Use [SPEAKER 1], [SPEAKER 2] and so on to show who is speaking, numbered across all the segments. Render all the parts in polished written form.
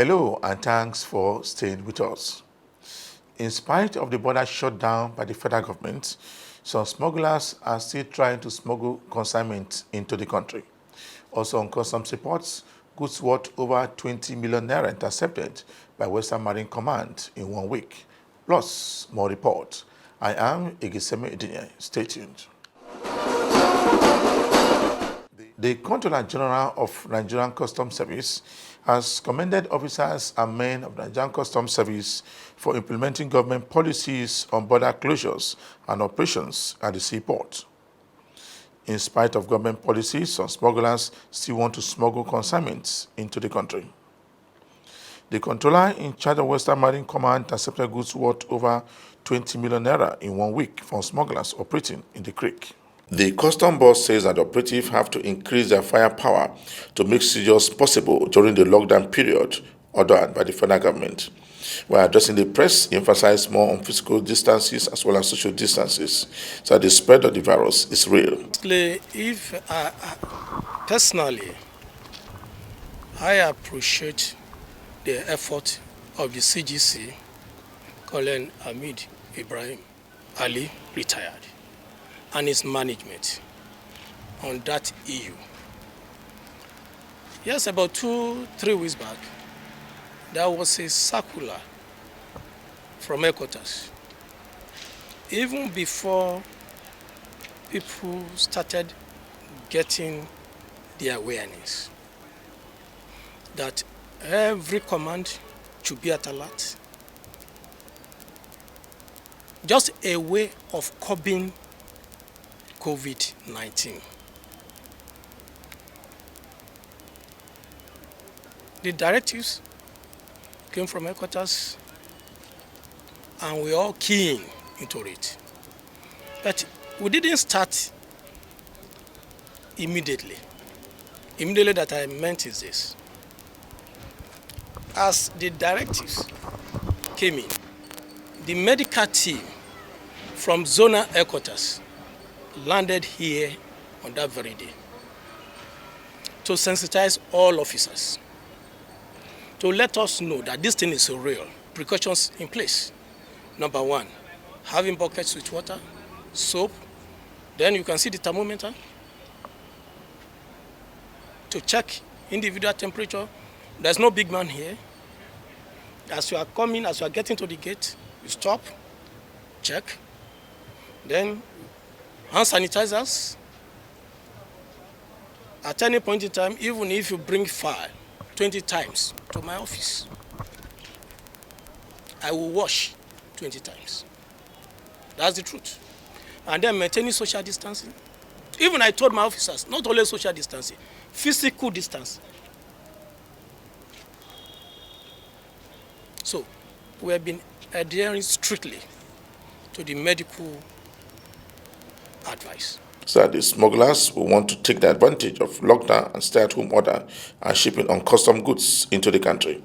[SPEAKER 1] Hello and thanks for staying with us. In spite of the border shut down by the federal government, some smugglers are still trying to smuggle consignment into the country. Also on customs reports, goods worth over 20 million naira intercepted by Western Marine Command in 1 week. Plus, more reports. I am Igiseme Idinye. Stay tuned. The Controller General of Nigerian Customs Service has commended officers and men of the Nigerian Customs Service for implementing government policies on border closures and operations at the seaport. In spite of government policies, some smugglers still want to smuggle consignments into the country. The controller in charge of Western Marine Command intercepted goods worth over 20 million naira in 1 week from smugglers operating in the creek. The custom boss says that operatives have to increase their firepower to make seizures possible during the lockdown period ordered by the federal government. While addressing the press, he emphasized more on physical distances as well as social distances, so that the spread of the virus is real.
[SPEAKER 2] Personally, I appreciate the effort of the CGC, Colonel Hamid Ibrahim Ali, retired, and his management on that issue. Yes, about 2-3 weeks back, there was a circular from headquarters. Even before people started getting the awareness that every command should be at alert, just a way of curbing COVID-19. The directives came from headquarters and we all keen into it. But we didn't start immediately. Immediately that I meant is this. As the directives came in, the medical team from zonal headquarters landed here on that very day to sensitize all officers, to let us know that this thing is real. Precautions in place. Number one, having buckets with water, soap, then you can see the thermometer to check individual temperature. There's no big man here. As you are coming, as you are getting to the gate, you stop, check, then hand sanitizers. At any point in time, even if you bring fire 20 times to my office, I will wash 20 times. That's the truth. And then maintaining social distancing. Even I told my officers, not only social distancing, physical distance. So we have been adhering strictly to the medical advice.
[SPEAKER 1] So the smugglers will want to take the advantage of lockdown and stay-at-home order and shipping uncustom goods into the country.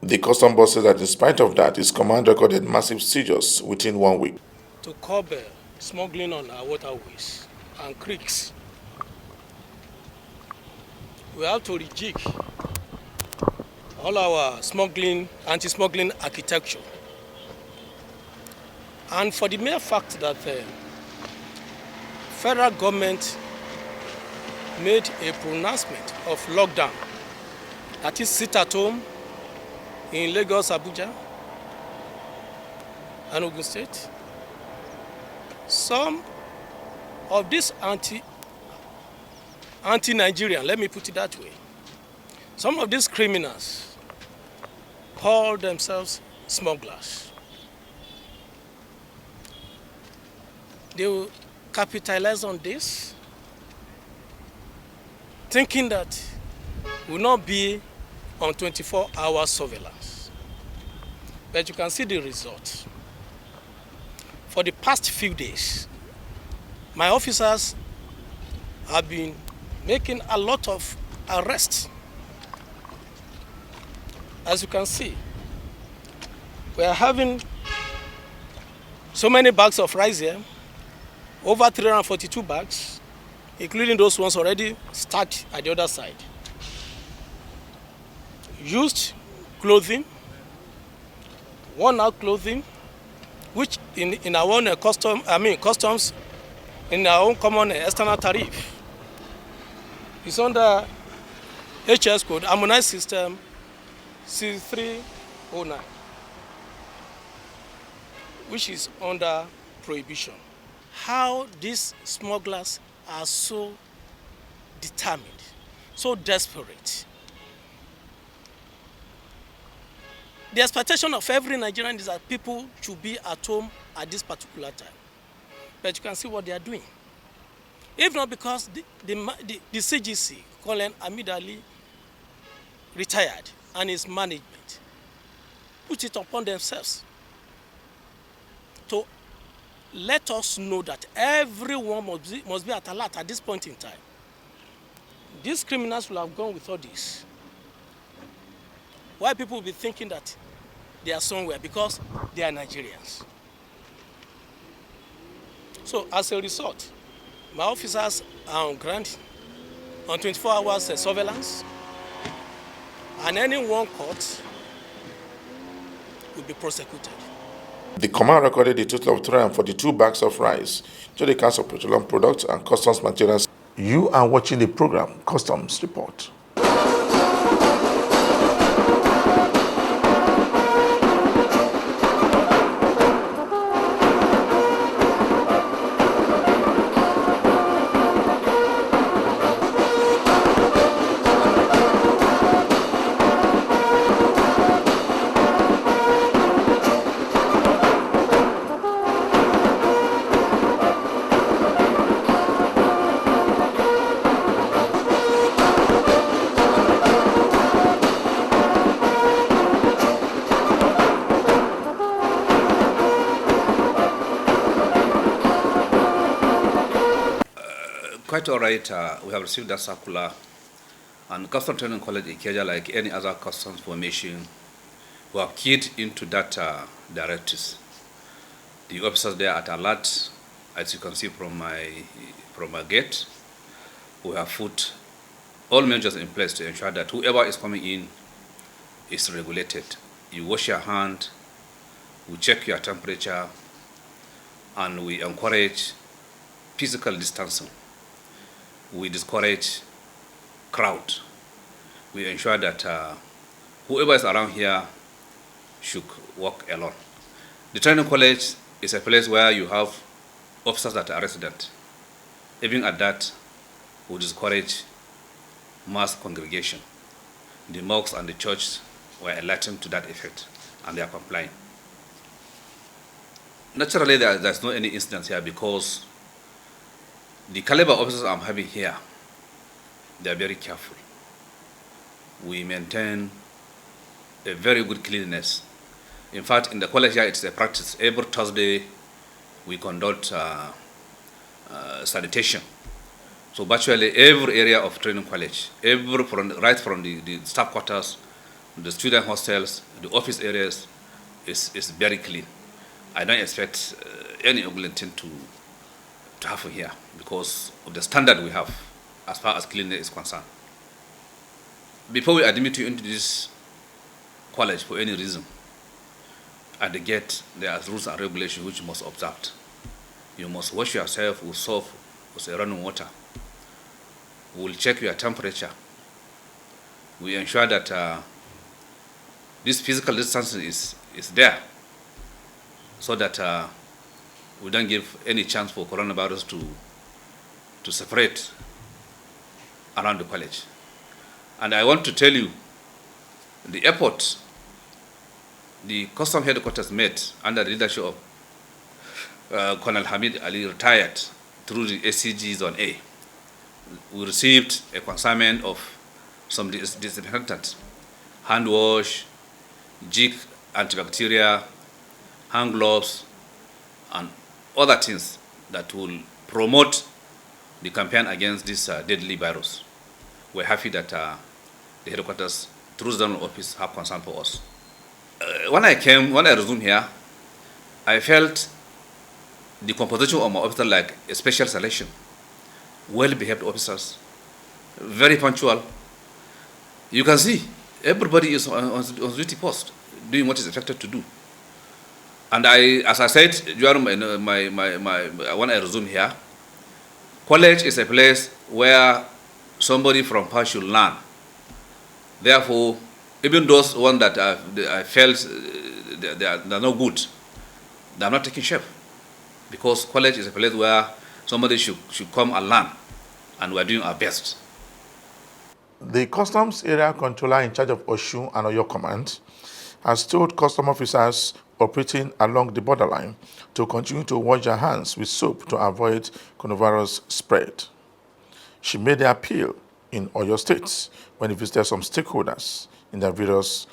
[SPEAKER 1] The custom boss says that in spite of that, his command recorded massive seizures within 1 week.
[SPEAKER 2] To curb smuggling on our waterways and creeks, we have to rejig all our anti-smuggling architecture. And for the mere fact that federal government made a pronouncement of lockdown, that is sit at home in Lagos, Abuja, and Ogun State, some of these anti-Nigerian, let me put it that way, some of these criminals call themselves smugglers. They will capitalize on this, thinking that will not be on 24-hour surveillance. But you can see the result. For the past few days, my officers have been making a lot of arrests. As you can see, we are having so many bags of rice here, over 342 bags, including those ones already stacked at the other side. Used clothing, worn out clothing, which in our own customs, in our own common external tariff, is under HS code, harmonized system C309, which is under prohibition. How these smugglers are so determined, so desperate. The expectation of every Nigerian is that people should be at home at this particular time. But you can see what they are doing. If not because the CGC, Colonel Hamid Ali, retired, and his management put it upon themselves to let us know that everyone must be at alert at this point in time. These criminals will have gone with all this. Why people will be thinking that they are somewhere? Because they are Nigerians. So as a result, my officers are on ground on 24 hours surveillance, and anyone caught will be prosecuted.
[SPEAKER 1] The command recorded a total of 342 bags of rice to the Council of Petroleum Products and Customs Maintenance. You are watching the program Customs Report.
[SPEAKER 3] Quite all right. We have received that circular, and Customs Training College Ikeja, like any other customs formation, we have keyed into that directives. The officers there at alert, as you can see from my gate. We have put all measures in place to ensure that whoever is coming in is regulated. You wash your hand, we check your temperature, and we encourage physical distancing. We discourage crowd. We ensure that whoever is around here should walk alone. The training college is a place where you have officers that are resident. Even at that, we discourage mass congregation. The mosques and the church were enlightened to that effect, and they are complying. Naturally, there's no any incidents here because the caliber of officers I'm having here, they are very careful. We maintain a very good cleanliness. In fact, in the college here, it's a practice. Every Thursday, we conduct sanitation. So virtually every area of training college, right from the staff quarters, the student hostels, the office areas, is very clean. I don't expect any ugly thing to happen here because of the standard we have as far as cleanliness is concerned. Before we admit you into this college for any reason, at the gate there are rules and regulations which you must observe. You must wash yourself with soap, with running water. We will check your temperature. We ensure that this physical distancing is there so that we don't give any chance for coronavirus to separate around the college. And I want to tell you, the airport, the custom headquarters met under the leadership of Colonel Hamid Ali, retired through the SCG Zone A. We received a consignment of some disinfectants, hand wash, jig antibacterial, hand gloves, and other things that will promote the campaign against this deadly virus. We're happy that the headquarters, through the zonal office, have concern for us. When I resumed here, I felt the composition of my officers like a special selection. Well-behaved officers, very punctual. You can see everybody is on duty post, doing what is expected to do. And as I said during when I resume here, college is a place where somebody from past should learn. Therefore, even those ones that I felt they are no good, they are not taking shape, because college is a place where somebody should come and learn, and we are doing our best.
[SPEAKER 1] The Customs Area Controller in charge of Osun and Oyo Command has told custom officers operating along the borderline to continue to wash their hands with soap to avoid coronavirus spread. She made the appeal in Oyo State when he visited some stakeholders in the various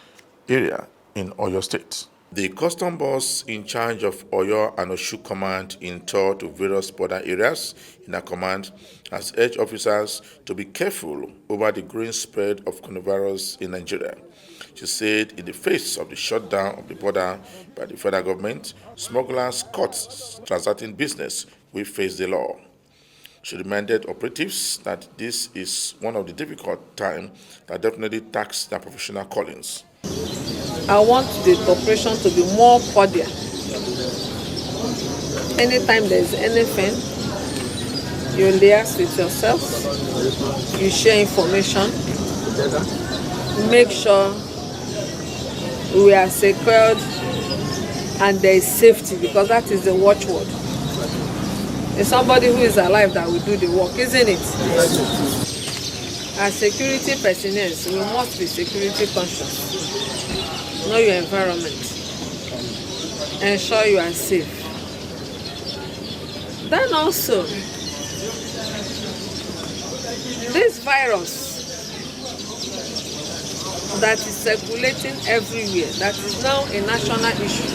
[SPEAKER 1] areas in Oyo State. The custom boss in charge of Oyo and Osun Command in tour to various border areas in her command has urged officers to be careful over the growing spread of coronavirus in Nigeria. She said in the face of the shutdown of the border by the federal government, smugglers caught transacting business will face the law. She reminded operatives that this is one of the difficult times that definitely tax their professional callings.
[SPEAKER 4] I want the operation to be more cordial. Anytime there's anything, you liaise with yourself, you share information, make sure we are secured and there is safety, because that is the watchword. It's somebody who is alive that will do the work, isn't it? As security personnel, we must be security conscious. Know your environment. Ensure you are safe. Then also, this virus that is circulating everywhere, that is now a national issue,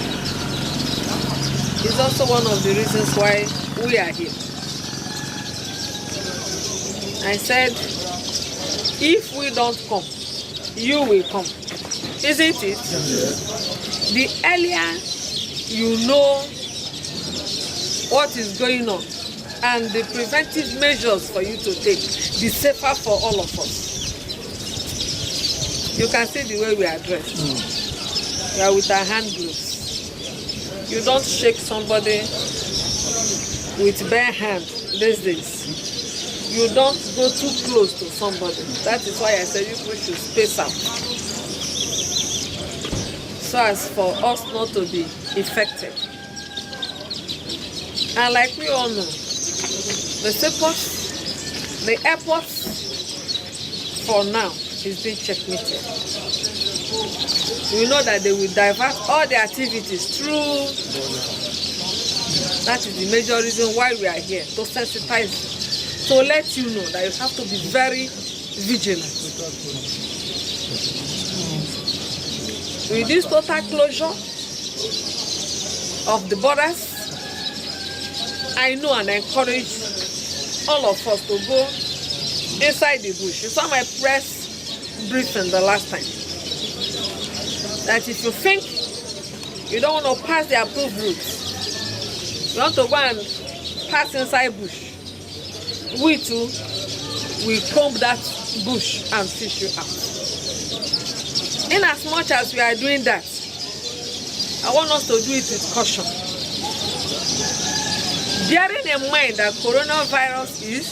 [SPEAKER 4] is also one of the reasons why we are here. I said, if we don't come, you will come. Isn't it? The earlier you know what is going on and the preventive measures for you to take, the safer for all of us. You can see the way we are dressed. We are with our hand gloves. You don't shake somebody with bare hand these days. You don't go too close to somebody. That is why I said you should space out, so as for us not to be affected. And like we all know, the seaports, the airports, for now, is being checkmated. We know that they will divert all the activities through. That is the major reason why we are here, to sensitize, to let you know that you have to be very vigilant. With this total closure of the borders, I know and encourage all of us to go inside the bush. You saw my press briefing the last time. That if you think you don't want to pass the approved route, you want to go and pass inside bush, we too will comb that bush and fish you out. In as much as we are doing that, I want us to do it with caution. Bearing in mind that coronavirus is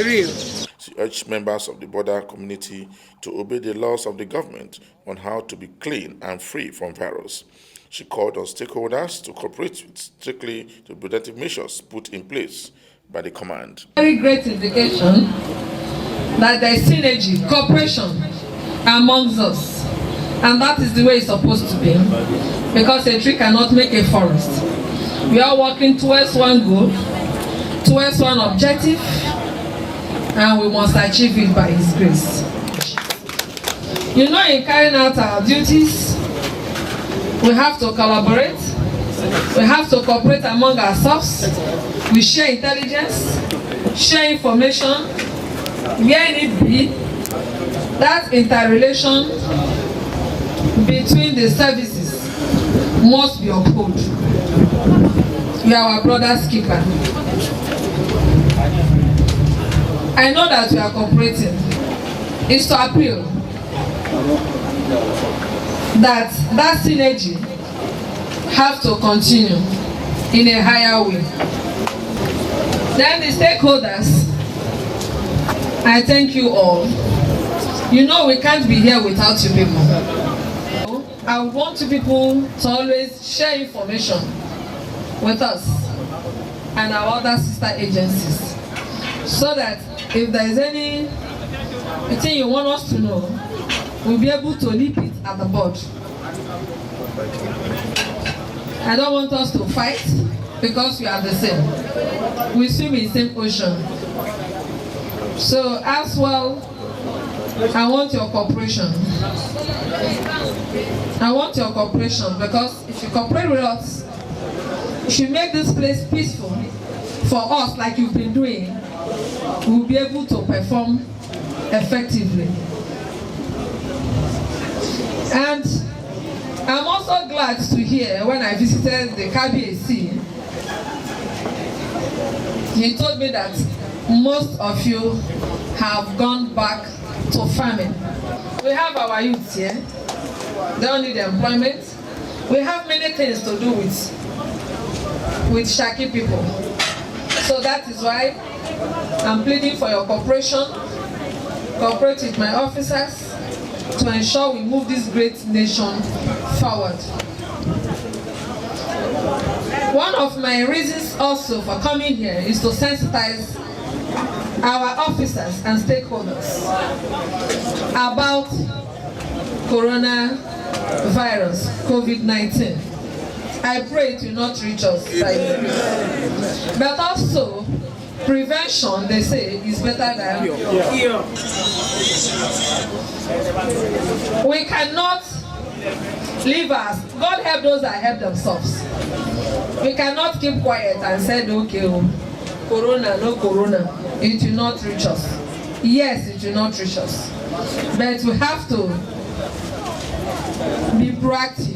[SPEAKER 4] real.
[SPEAKER 1] She urged members of the border community to obey the laws of the government on how to be clean and free from virus. She called on stakeholders to cooperate strictly to preventive measures put in place by the command.
[SPEAKER 4] Very great indication that there is synergy, cooperation amongst us. And that is the way it's supposed to be. Because a tree cannot make a forest. We are working towards one goal, towards one objective, and we must achieve it by His grace. You know, in carrying out our duties, we have to collaborate, we have to cooperate among ourselves, we share intelligence, share information, where need be, that interrelation between the services must be upheld. You are our brother's keeper. I know that we are cooperating. It's to appeal that synergy have to continue in a higher way. Then the stakeholders, I thank you all. You know we can't be here without you people. I want you people to always share information with us and our other sister agencies, so that if there is anything you want us to know, we'll be able to nip it at the bud. I don't want us to fight because we are the same. We swim in the same ocean. So as well, I want your cooperation. I want your cooperation, because if you cooperate with us, if you make this place peaceful for us like you've been doing, we'll be able to perform effectively. And I'm also glad to hear when I visited the KBAC, he told me that most of you have gone back to farming. We have our youth here. They don't need employment. We have many things to do with Shaki people. So that is why I'm pleading for your cooperation. Cooperate with my officers to ensure we move this great nation forward. One of my reasons also for coming here is to sensitize our officers and stakeholders about coronavirus, COVID-19. I pray it will not reach us by then. But also, prevention, they say, is better than cure. We cannot leave us. God help those that help themselves. We cannot keep quiet and say, okay, corona, no corona. It will not reach us. Yes, it will not reach us. But we have to be proactive.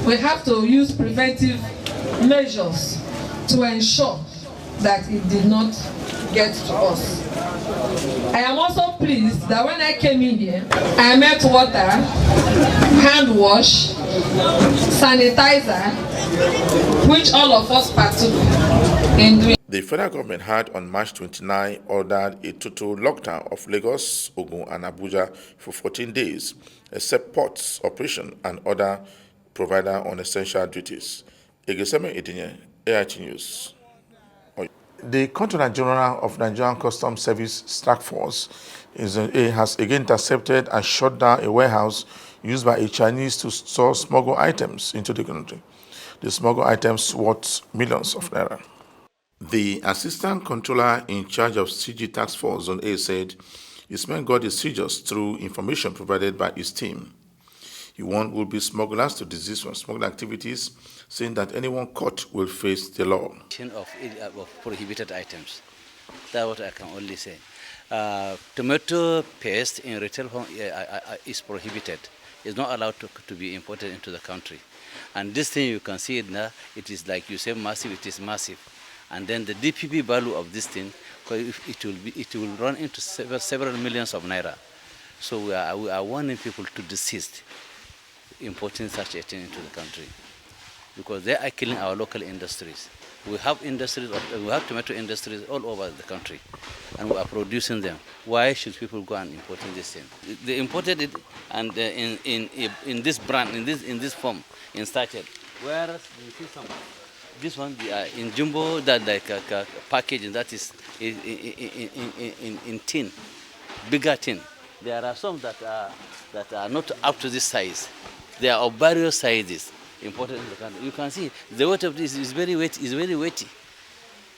[SPEAKER 4] We have to use preventive measures to ensure that it did not get to us. I am also pleased that when I came in here, I met water, hand wash, sanitizer, which all of us partook in doing.
[SPEAKER 1] The federal government had on March 29 ordered a total lockdown of Lagos, Ogun, and Abuja for 14 days, except ports operation and other provider on essential duties. Egeseme Edinye, AIT News. The Controller General of Nigerian Customs Service Task Force has again intercepted and shut down a warehouse used by a Chinese to store smuggled items into the country. The smuggled items worth millions of naira. The Assistant Controller in charge of CG Task Force Zone A said his men got the seizures through information provided by his team. He warned would-be smugglers to desist from smuggling activities, saying that anyone caught will face the law.
[SPEAKER 5] Of prohibited items. That's what I can only say. Tomato paste in retail home is prohibited. It's not allowed to be imported into the country. And this thing, you can see it now, it is like you say massive, it is massive. And then the DPP value of this thing, it will run into several millions of naira. So we are warning people to desist importing such a thing into the country, because they are killing our local industries. We have industries, we have tomato industries all over the country, and we are producing them. Why should people go and importing this thing? They imported it, and in this brand, in this form, in sachet. Whereas you see some, this one in jumbo, that like packaging that is in tin, bigger tin. There are some that are not up to this size. They are of various sizes imported in the country. You can see the weight of this is very weighty. Is very weighty.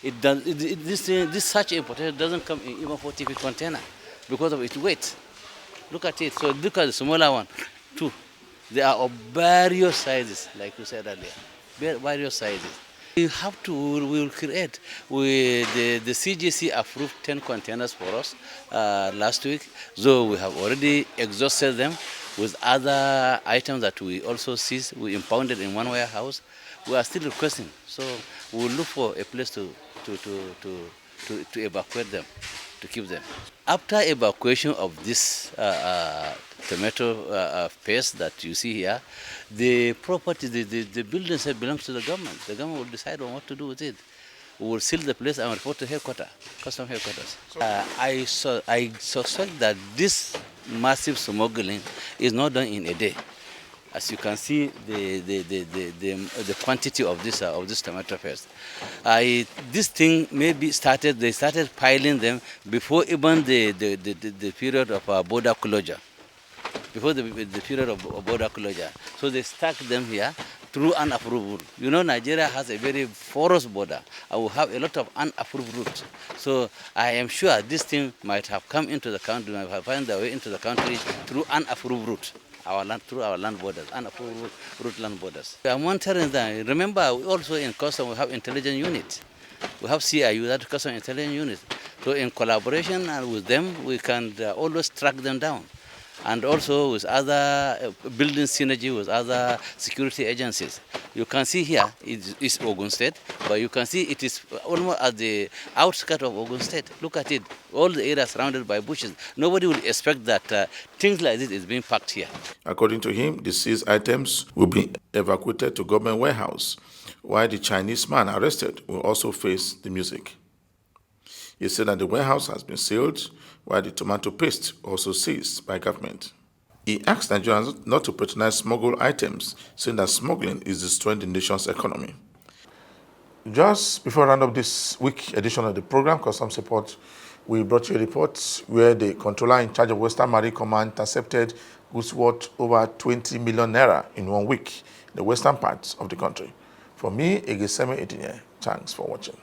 [SPEAKER 5] This such importation doesn't come in even 40-feet container because of its weight. Look at it. So look at the smaller one too. They are of various sizes, like you said earlier. Various sizes. We have to. We will create. The CGC approved 10 containers for us last week. So we have already exhausted them with other items that we also seized. We impounded in one warehouse. We are still requesting. So we will look for a place to evacuate them, to keep them. After evacuation of this tomato paste that you see here, the property, the building site belongs to the government. The government will decide on what to do with it. We will seal the place and report to headquarters, custom headquarters. I suspect that this massive smuggling is not done in a day. As you can see, the quantity of this tomato paste. This thing maybe started. They started piling them before even the period of border closure. Before the period of border closure, so they stack them here through unapproved. You know, Nigeria has a very porous border. I will have a lot of unapproved routes. So I am sure this thing might have come into the country, might have found their way into the country through unapproved route. Through our land borders, unapproved route land borders. We are monitoring that. Remember, we also in Custom we have intelligence unit. We have CIU, that Custom Intelligence Unit. So in collaboration with them, we can always track them down. And also with other building synergy with other security agencies. You can see here it is Ogun State, but you can see it is almost at the outskirts of Ogun State. Look at it, all the area surrounded by bushes. Nobody will expect that things like this is being packed here.
[SPEAKER 1] According to him, the seized items will be evacuated to government warehouse, while the Chinese man arrested will also face the music. He said that the warehouse has been sealed, while the tomato paste also seized by government. He asked Nigerians not to patronize smuggled items, saying that smuggling is destroying the nation's economy. Just before I round up this week edition of the program, Customs Report, we brought you a report where the controller in charge of Western Marine Command intercepted goods worth over 20 million naira in 1 week in the western parts of the country. For me, Egeseme Etinye, thanks for watching.